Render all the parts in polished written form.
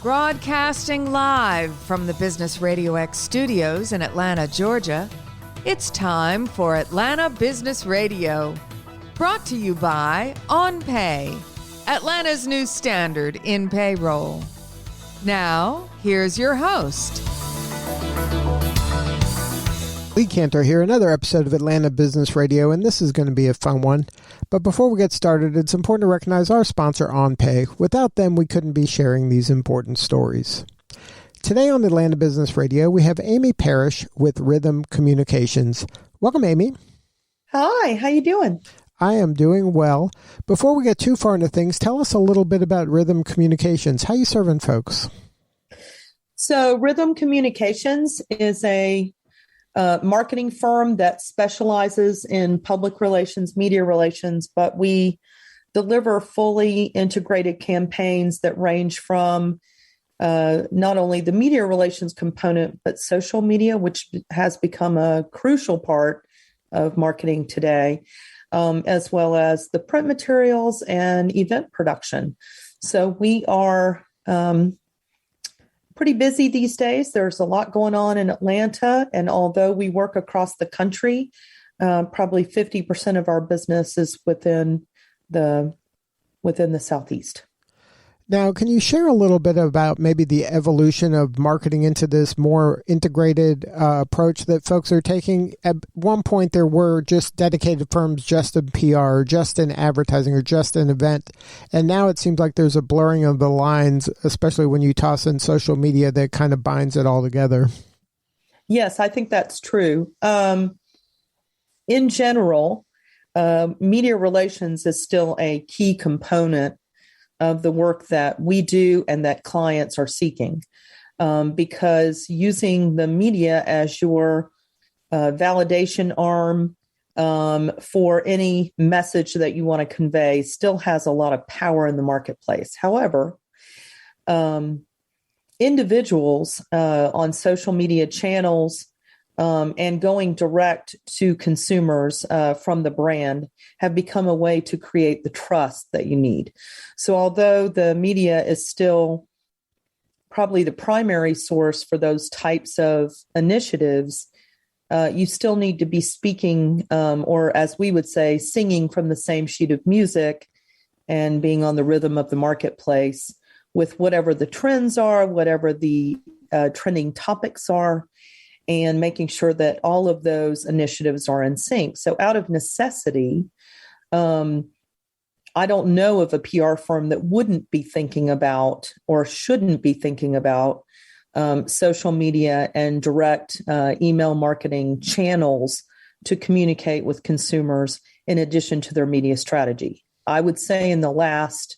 Broadcasting live from the Business RadioX studios in Atlanta, Georgia, it's time for Atlanta Business Radio. Brought to you by OnPay, Atlanta's new standard in payroll. Now, here's your host. Lee Cantor here, another episode of Atlanta Business Radio, and this is going to be a fun one. But before we get started, it's important to recognize our sponsor, OnPay. Without them, we couldn't be sharing these important stories. Today on Atlanta Business Radio, we have Amy Parrish with Rhythm Communications. Welcome, Amy. Hi, how you doing? I am doing well. Before we get too far into things, tell us a little bit about Rhythm Communications. How you serving folks? So Rhythm Communications is a marketing firm that specializes in public relations, media relations, but we deliver fully integrated campaigns that range from not only the media relations component, but social media, which has become a crucial part of marketing today, as well as the print materials and event production. So we are pretty busy these days. There's a lot going on in Atlanta, and although we work across the country, probably 50% of our business is within the Southeast. Now, can you share a little bit about maybe the evolution of marketing into this more integrated approach that folks are taking? At one point, there were just dedicated firms just in PR, or just in advertising, or just in event. And now it seems like there's a blurring of the lines, especially when you toss in social media that kind of binds it all together. Yes, I think that's true. In general, media relations is still a key component of the work that we do and that clients are seeking, because using the media as your validation arm for any message that you want to convey still has a lot of power in the marketplace. However, individuals on social media channels and going direct to consumers from the brand have become a way to create the trust that you need. So although the media is still probably the primary source for those types of initiatives, you still need to be speaking, or as we would say, singing from the same sheet of music and being on the rhythm of the marketplace with whatever the trends are, whatever the trending topics are, and making sure that all of those initiatives are in sync. So out of necessity, I don't know of a PR firm that wouldn't be thinking about or shouldn't be thinking about social media and direct email marketing channels to communicate with consumers in addition to their media strategy. I would say in the last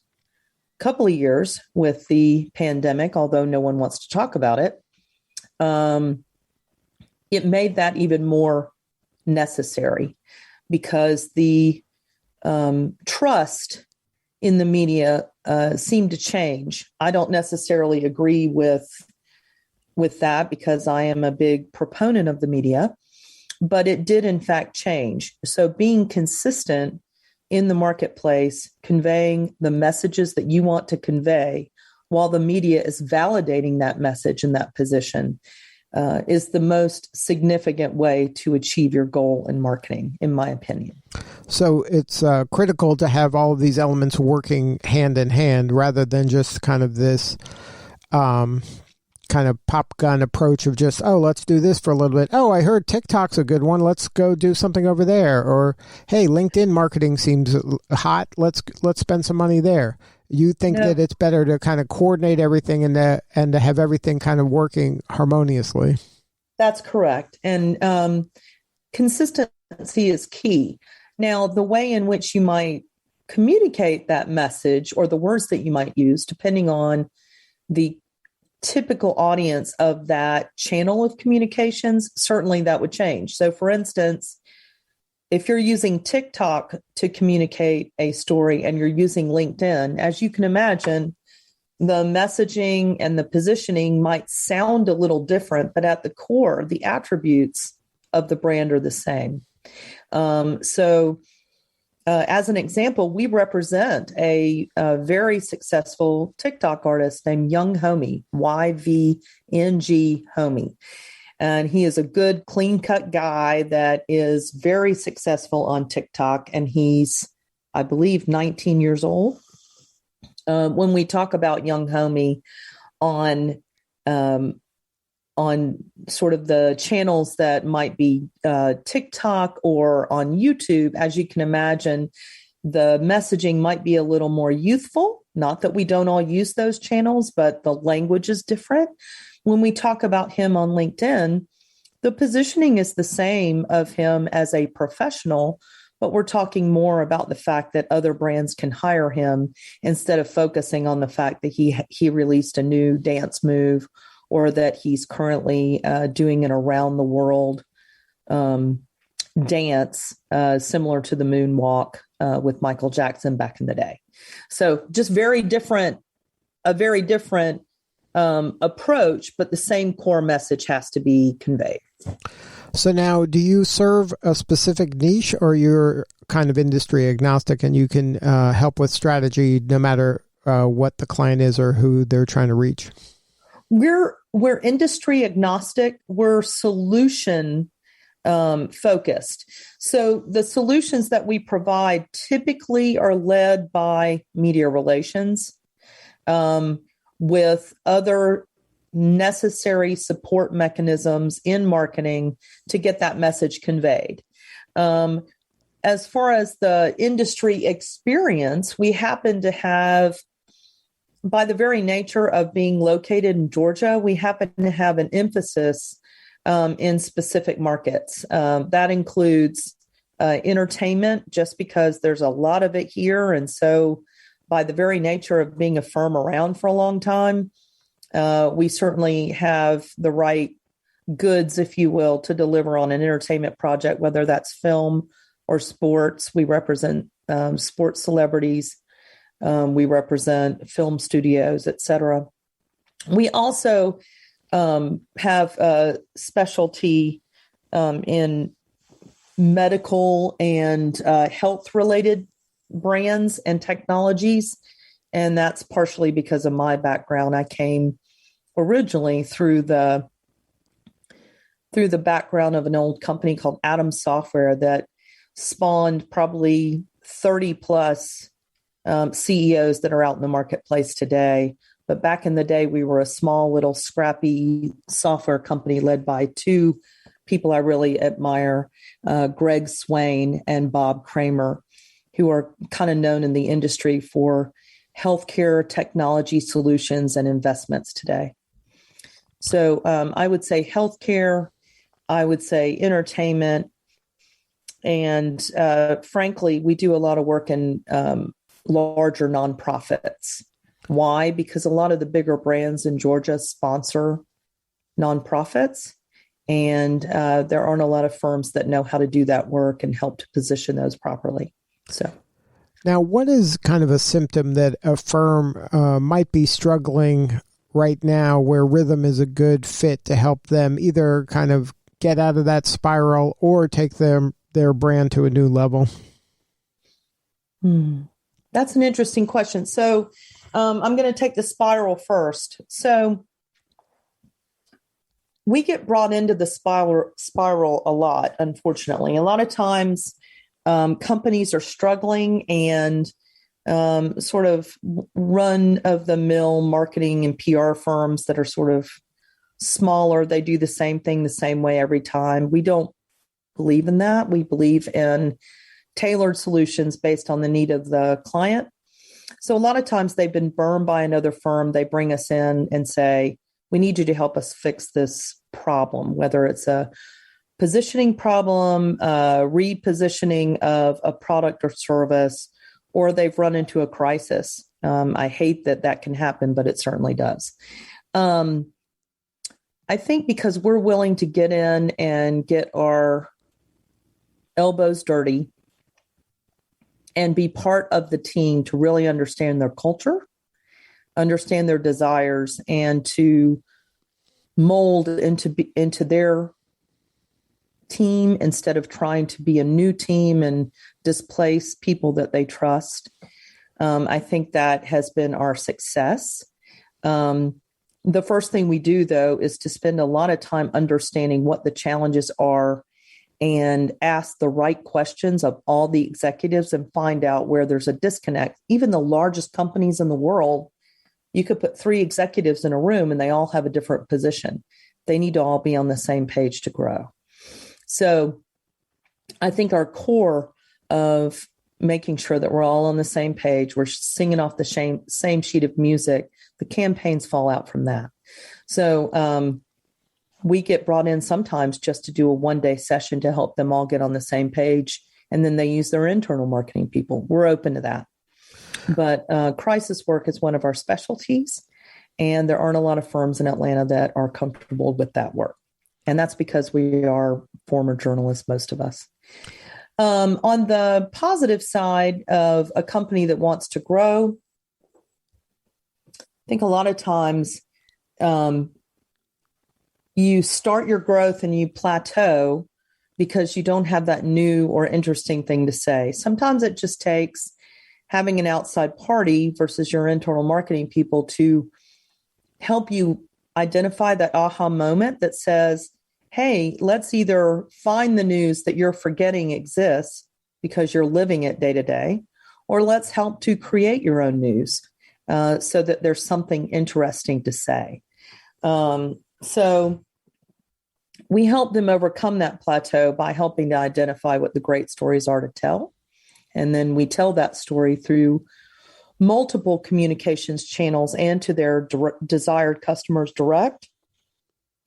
couple of years with the pandemic, although no one wants to talk about it, it made that even more necessary because the trust in the media seemed to change. I don't necessarily agree with that because I am a big proponent of the media, but it did in fact change. So being consistent in the marketplace, conveying the messages that you want to convey while the media is validating that message in that position is the most significant way to achieve your goal in marketing, in my opinion. So it's critical to have all of these elements working hand in hand rather than just kind of this kind of pop gun approach of just, oh, let's do this for a little bit. Oh, I heard TikTok's a good one. Let's go do something over there. Or, hey, LinkedIn marketing seems hot. Let's spend some money there. You think that it's better to kind of coordinate everything and to have everything kind of working harmoniously. That's correct. And consistency is key. Now, the way in which you might communicate that message or the words that you might use, depending on the typical audience of that channel of communications, certainly that would change. So, for instance, if you're using TikTok to communicate a story and you're using LinkedIn, as you can imagine, the messaging and the positioning might sound a little different, but at the core, the attributes of the brand are the same. So as an example, we represent a very successful TikTok artist named Young Homie, YVNG Homie. And he is a good, clean-cut guy that is very successful on TikTok. And he's, I believe, 19 years old. When we talk about Young Homie on sort of the channels that might be TikTok or on YouTube, as you can imagine, the messaging might be a little more youthful. Not that we don't all use those channels, but the language is different. When we talk about him on LinkedIn, the positioning is the same of him as a professional, but we're talking more about the fact that other brands can hire him instead of focusing on the fact that he released a new dance move, or that he's currently doing an around the world dance similar to the moonwalk with Michael Jackson back in the day. So just a very different approach, but the same core message has to be conveyed. So now, do you serve a specific niche, or you're kind of industry agnostic and you can help with strategy no matter what the client is or who they're trying to reach? We're industry agnostic. We're solution focused. So the solutions that we provide typically are led by media relations with other necessary support mechanisms in marketing to get that message conveyed. As far as the industry experience, we happen to have, by the very nature of being located in Georgia, we happen to have an emphasis in specific markets. That includes entertainment, just because there's a lot of it here. And so by the very nature of being a firm around for a long time, we certainly have the right goods, if you will, to deliver on an entertainment project, whether that's film or sports. We represent sports celebrities. We represent film studios, et cetera. We also have a specialty in medical and health-related brands and technologies. And that's partially because of my background. I came originally through the background of an old company called Atom Software that spawned probably 30 plus CEOs that are out in the marketplace today. But back in the day, we were a small, little, scrappy software company led by two people I really admire, Greg Swain and Bob Kramer, who are kind of known in the industry for healthcare technology solutions and investments today. So I would say healthcare, I would say entertainment, and frankly, we do a lot of work in larger nonprofits. Why? Because a lot of the bigger brands in Georgia sponsor nonprofits, and there aren't a lot of firms that know how to do that work and help to position those properly. So, now, what is kind of a symptom that a firm might be struggling right now where Rhythm is a good fit to help them either kind of get out of that spiral or take their brand to a new level? That's an interesting question. So I'm going to take the spiral first. So we get brought into the spiral a lot, unfortunately. A lot of times companies are struggling and sort of run-of-the-mill marketing and PR firms that are sort of smaller. They do the same thing the same way every time. We don't believe in that. We believe in tailored solutions based on the need of the client. So a lot of times they've been burned by another firm. They bring us in and say, we need you to help us fix this problem, whether it's a positioning problem, repositioning of a product or service, or they've run into a crisis. I hate that can happen, but it certainly does. I think because we're willing to get in and get our elbows dirty and be part of the team to really understand their culture, understand their desires, and to mold into their team instead of trying to be a new team and displace people that they trust. I think that has been our success. The first thing we do, though, is to spend a lot of time understanding what the challenges are and ask the right questions of all the executives and find out where there's a disconnect. Even the largest companies in the world, you could put 3 executives in a room and they all have a different position. They need to all be on the same page to grow. So I think our core of making sure that we're all on the same page, we're singing off the same sheet of music, the campaigns fall out from that. So we get brought in sometimes just to do a one-day session to help them all get on the same page. And then they use their internal marketing people. We're open to that. But crisis work is one of our specialties. And there aren't a lot of firms in Atlanta that are comfortable with that work. And that's because we are former journalists, most of us. On the positive side of a company that wants to grow, I think a lot of times you start your growth and you plateau because you don't have that new or interesting thing to say. Sometimes it just takes having an outside party versus your internal marketing people to help you identify that aha moment that says, hey, let's either find the news that you're forgetting exists because you're living it day to day, or let's help to create your own news so that there's something interesting to say. So we help them overcome that plateau by helping to identify what the great stories are to tell. And then we tell that story through multiple communications channels and to their desired customers direct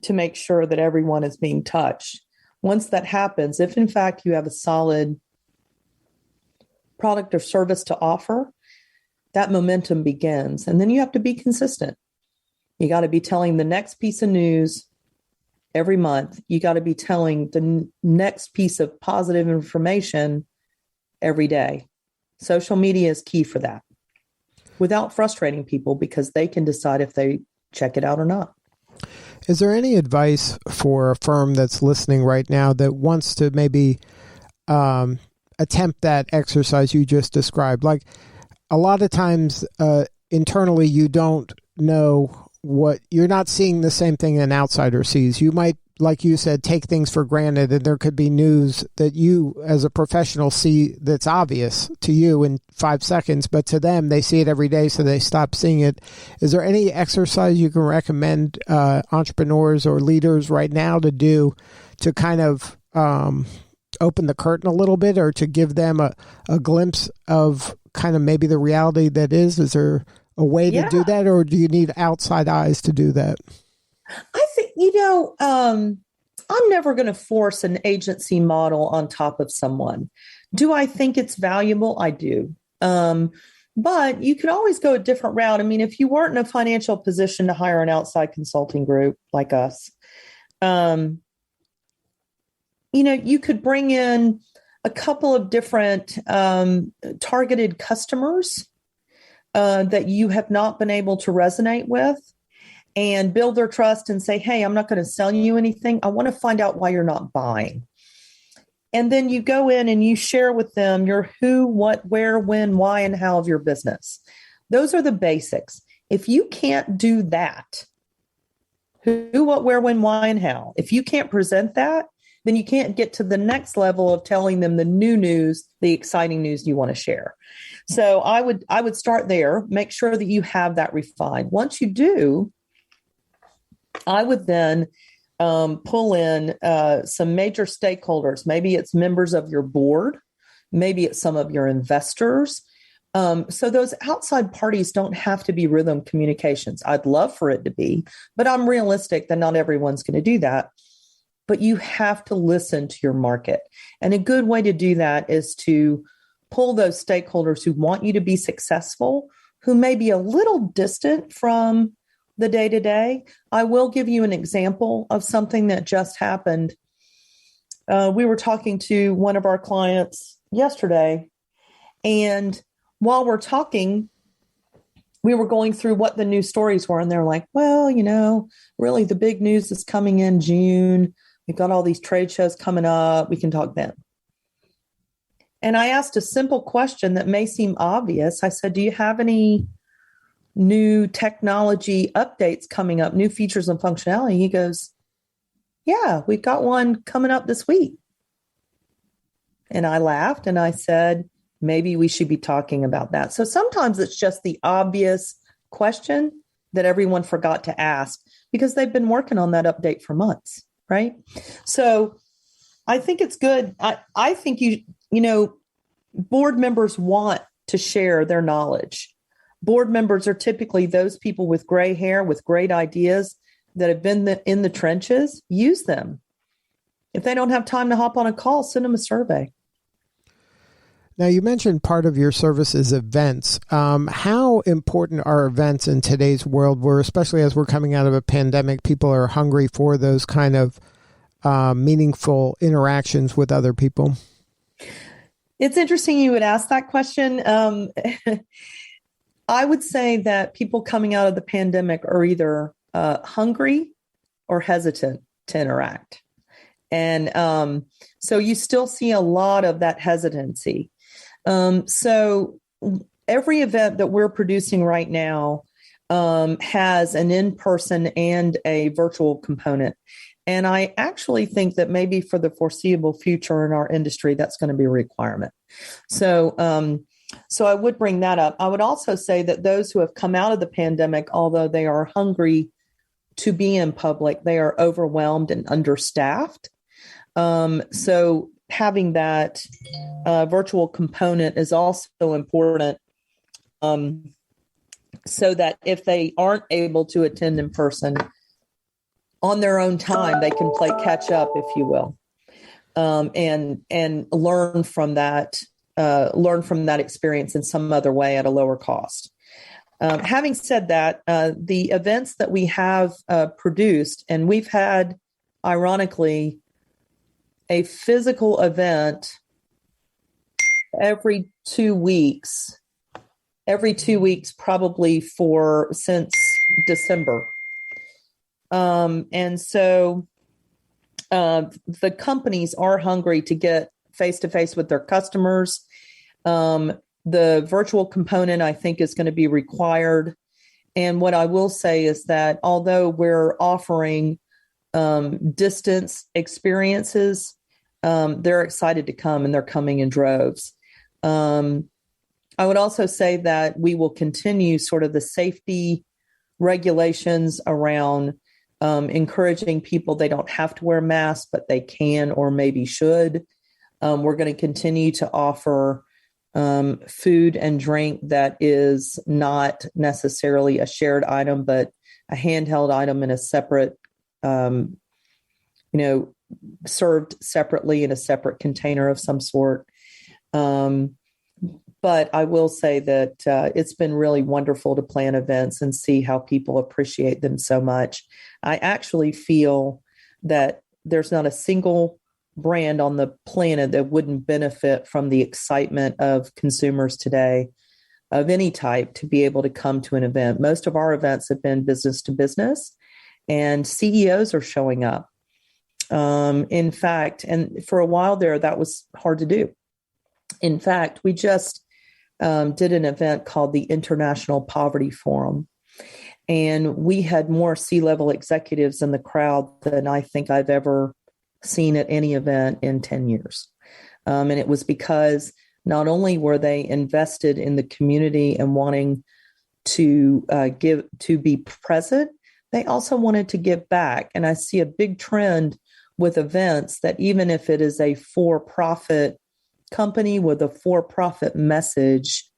to make sure that everyone is being touched. Once that happens, if in fact you have a solid product or service to offer, that momentum begins. And then you have to be consistent. You got to be telling the next piece of news every month. You got to be telling the next piece of positive information every day. Social media is key for that without frustrating people because they can decide if they check it out or not. Is there any advice for a firm that's listening right now that wants to maybe attempt that exercise you just described? Like a lot of times internally, you don't know you're not seeing the same thing an outsider sees. You might, like you said, take things for granted, and there could be news that you as a professional see that's obvious to you in 5 seconds, but to them, they see it every day, so they stop seeing it. Is there any exercise you can recommend entrepreneurs or leaders right now to do to kind of open the curtain a little bit, or to give them a glimpse of kind of maybe the reality that is? Is there a way to do that, or do you need outside eyes to do that? I think, I'm never going to force an agency model on top of someone. Do I think it's valuable? I do. But you could always go a different route. I mean, if you weren't in a financial position to hire an outside consulting group like us, you could bring in a couple of different targeted customers that you have not been able to resonate with, and build their trust and say, hey, I'm not going to sell you anything. I want to find out why you're not buying. And then you go in and you share with them your who, what, where, when, why, and how of your business. Those are the basics. If you can't do that, who, what, where, when, why, and how, if you can't present that, then you can't get to the next level of telling them the new news, the exciting news you want to share. So I would start there, make sure that you have that refined. Once you do, I would then pull in some major stakeholders. Maybe it's members of your board. Maybe it's some of your investors. So those outside parties don't have to be Rhythm Communications. I'd love for it to be, but I'm realistic that not everyone's going to do that. But you have to listen to your market. And a good way to do that is to pull those stakeholders who want you to be successful, who may be a little distant from the day-to-day. I will give you an example of something that just happened. We were talking to one of our clients yesterday, and while we're talking, we were going through what the news stories were, and they're like, well, really the big news is coming in June. We've got all these trade shows coming up. We can talk then. And I asked a simple question that may seem obvious. I said, do you have any new technology updates coming up, new features and functionality? He goes, yeah, we've got one coming up this week. And I laughed and I said, maybe we should be talking about that. So sometimes it's just the obvious question that everyone forgot to ask because they've been working on that update for months, right? So I think it's good. I think board members want to share their knowledge. Board members are typically those people with gray hair, with great ideas that have been in the trenches. Use them. If they don't have time to hop on a call, send them a survey. Now, you mentioned part of your service is events. How important are events in today's world where, especially as we're coming out of a pandemic, people are hungry for those kind of meaningful interactions with other people? It's interesting you would ask that question. I would say that people coming out of the pandemic are either hungry or hesitant to interact. And so you still see a lot of that hesitancy. So every event that we're producing right now has an in-person and a virtual component. And I actually think that maybe for the foreseeable future in our industry, that's going to be a requirement. So I would bring that up. I would also say that those who have come out of the pandemic, although they are hungry to be in public, they are overwhelmed and understaffed. So having that virtual component is also important so that if they aren't able to attend in person on their own time, they can play catch up, if you will, and learn from that experience in some other way at a lower cost. Having said that, the events that we have produced, and we've had, ironically, a physical event every 2 weeks, probably since December. And so the companies are hungry to get face-to-face with their customers. The virtual component, I think, is going to be required. And what I will say is that although we're offering distance experiences, they're excited to come, and they're coming in droves. I would also say that we will continue sort of the safety regulations around encouraging people. They don't have to wear masks, but they can or maybe should. We're going to continue to offer food and drink that is not necessarily a shared item, but a handheld item in a separate, served separately in a separate container of some sort. But I will say that it's been really wonderful to plan events and see how people appreciate them so much. I actually feel that there's not a single brand on the planet that wouldn't benefit from the excitement of consumers today of any type to be able to come to an event. Most of our events have been business to business, and CEOs are showing up. In fact, and for a while there, that was hard to do. In fact, we just did an event called the International Poverty Forum, and we had more C-level executives in the crowd than I think I've ever seen at any event in 10 years. And it was because not only were they invested in the community and wanting to be present, they also wanted to give back. And I see a big trend with events that even if it is a for-profit company with a for-profit message,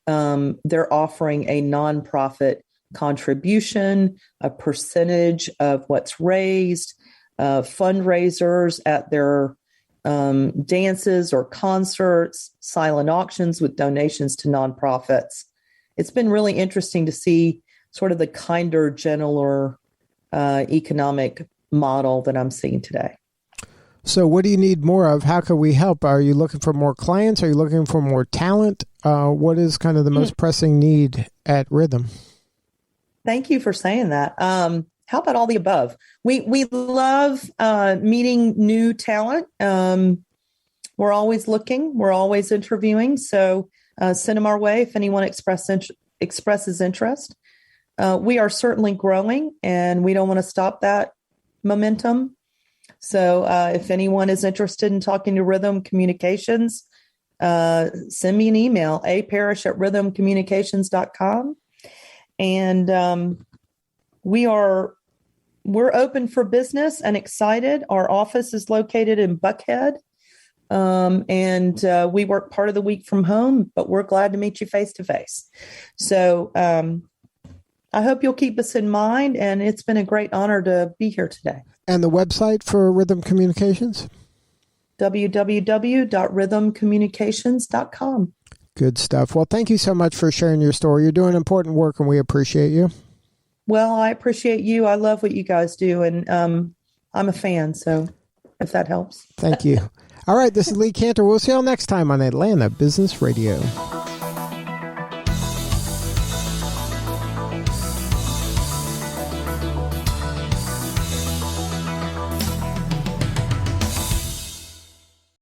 they're offering a nonprofit contribution, a percentage of what's raised, fundraisers at their dances or concerts, silent auctions with donations to nonprofits. It's been really interesting to see sort of the kinder, gentler economic model that I'm seeing today. So what do you need more of? How can we help? Are you looking for more clients? Are you looking for more talent? What is kind of the most pressing need at Rhythm? Thank you for saying that. how about all the above? We love meeting new talent. We're always looking. We're always interviewing. So send them our way if anyone expresses interest. We are certainly growing, and we don't want to stop that momentum. So if anyone is interested in talking to Rhythm Communications, send me an email, Parrish@rhythmcommunications.com. And we're open for business and excited. Our office is located in Buckhead. And we work part of the week from home, but we're glad to meet you face to face. So I hope you'll keep us in mind, and it's been a great honor to be here today. And the website for Rhythm Communications? www.rhythmcommunications.com. Good stuff. Well, thank you so much for sharing your story. You're doing important work, and we appreciate you. Well, I appreciate you. I love what you guys do, and I'm a fan, so if that helps. Thank you. All right, this is Lee Cantor. We'll see you all next time on Atlanta Business Radio.